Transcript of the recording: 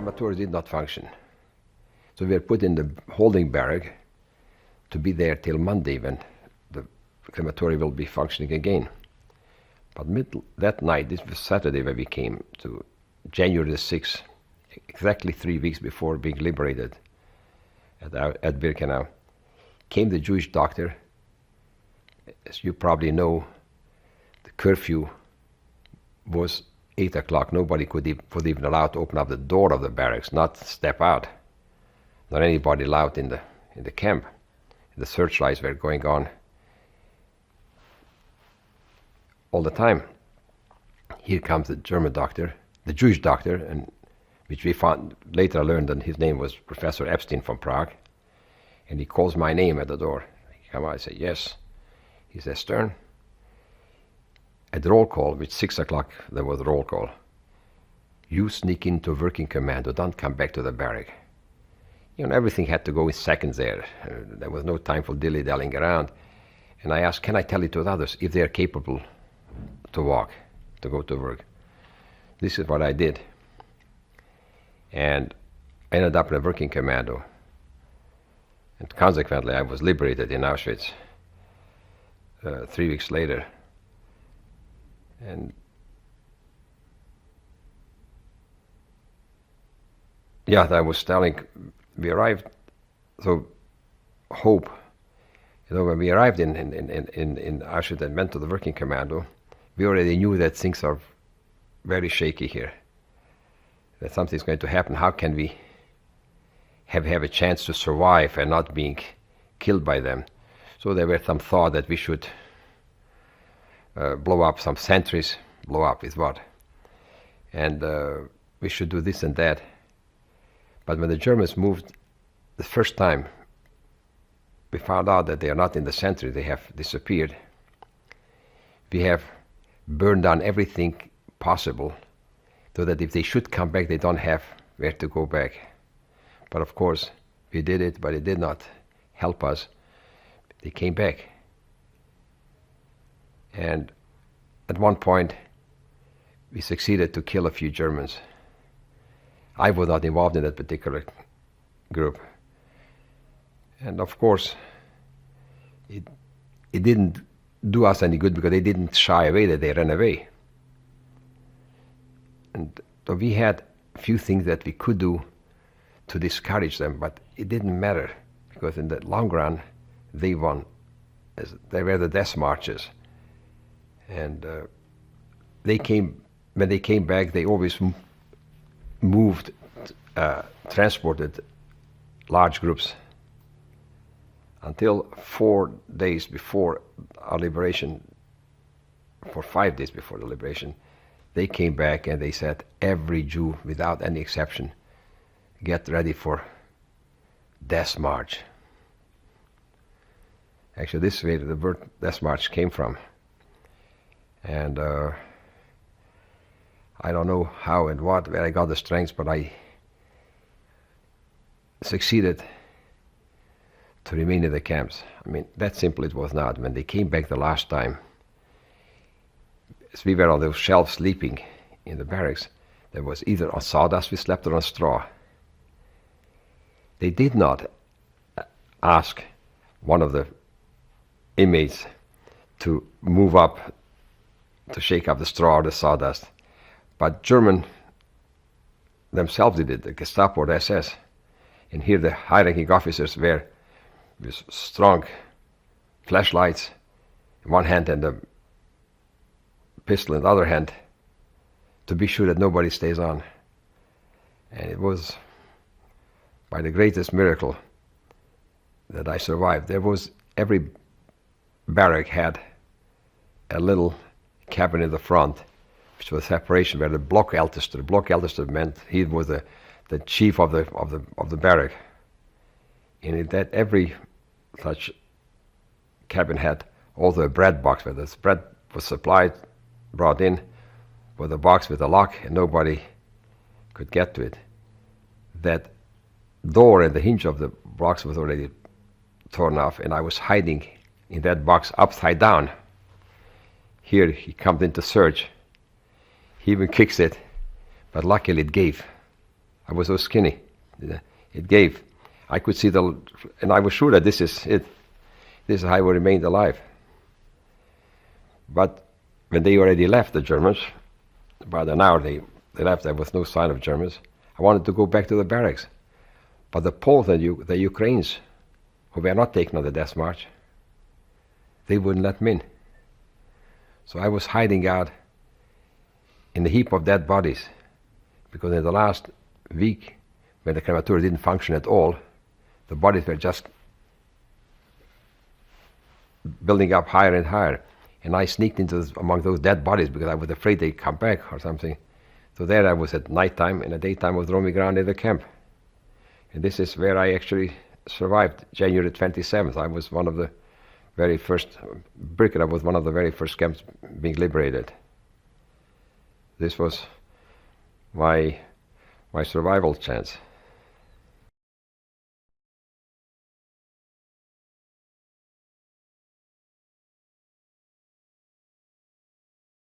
crematory did not function. So we were put in the holding barrack to be there till Monday when the crematory will be functioning again. But that night, this was Saturday when we came to January the 6th, exactly 3 weeks before being liberated at Birkenau, came the Jewish doctor. As you probably know, the curfew was 8 o'clock. Nobody was even allowed to open up the door of the barracks, not step out. Not anybody allowed in the camp. The searchlights were going on all the time. Here comes the German doctor, the Jewish doctor, and which we found later. I learned that his name was Professor Epstein from Prague, and he calls my name at the door. Come on, I say yes. He says, Stern. At roll call, which 6 o'clock there was a roll call. You sneak into working commando. Don't come back to the barrack. You know, everything had to go in seconds there. There was no time for dilly-dallying around. And I asked, can I tell it to others if they are capable to walk, to go to work? This is what I did. And I ended up in a working commando. And consequently, I was liberated in Auschwitz 3 weeks later. And yeah, I was telling, we arrived, so hope, you know, when we arrived in Auschwitz and went to the working commando, we already knew that things are very shaky here, that something's going to happen. How can we have a chance to survive and not being killed by them? So there were some thought that we should blow up some sentries. Blow up is what? And we should do this and that. But when the Germans moved the first time, we found out that they are not in the sentry, they have disappeared. We have burned down everything possible so that if they should come back, they don't have where to go back. But of course, we did it, but it did not help us. They came back. And at one point, we succeeded to kill a few Germans. I was not involved in that particular group. And of course, it didn't do us any good because they didn't shy away, that they ran away. And so we had a few things that we could do to discourage them, but it didn't matter because in the long run, they won. They were the death marches. And when they came back, they always moved, transported large groups. Until 4 days before our liberation, for 5 days before the liberation, they came back and they said, every Jew, without any exception, get ready for death march. Actually, this is where the word death march came from. And I don't know how and where I got the strength, but I succeeded to remain in the camps. I mean, that simple it was not. When they came back the last time, as we were on those shelves sleeping in the barracks, there was either on sawdust we slept or on straw. They did not ask one of the inmates to move up to shake up the straw or the sawdust. But German themselves did it, the Gestapo or the SS. And here the high-ranking officers were with strong flashlights in one hand and a pistol in the other hand to be sure that nobody stays on. And it was by the greatest miracle that I survived. Every barrack had a little cabin in the front, which was separation where the Blockältester meant he was the chief of the barrack. And that every such cabin had also a bread box where the bread was supplied, brought in, with a box with a lock, and nobody could get to it. That door and the hinge of the box was already torn off, and I was hiding in that box upside down. Here he comes in to search. He even kicks it, but luckily it gave. I was so skinny. It gave. I could see and I was sure that this is it. This is how I remained alive. But when they already left, the Germans, about an hour they left, there was no sign of Germans. I wanted to go back to the barracks. But the Poles and the Ukrainians, who were not taken on the death march, they wouldn't let me in. So I was hiding out in the heap of dead bodies, because in the last week, when the crematorium didn't function at all, the bodies were just building up higher and higher. And I sneaked among those dead bodies because I was afraid they'd come back or something. So there I was at night time, and at daytime I was roaming around in the camp. And this is where I actually survived. January 27th, I was one of the very first, Birkenau was one of the very first camps being liberated. This was my survival chance.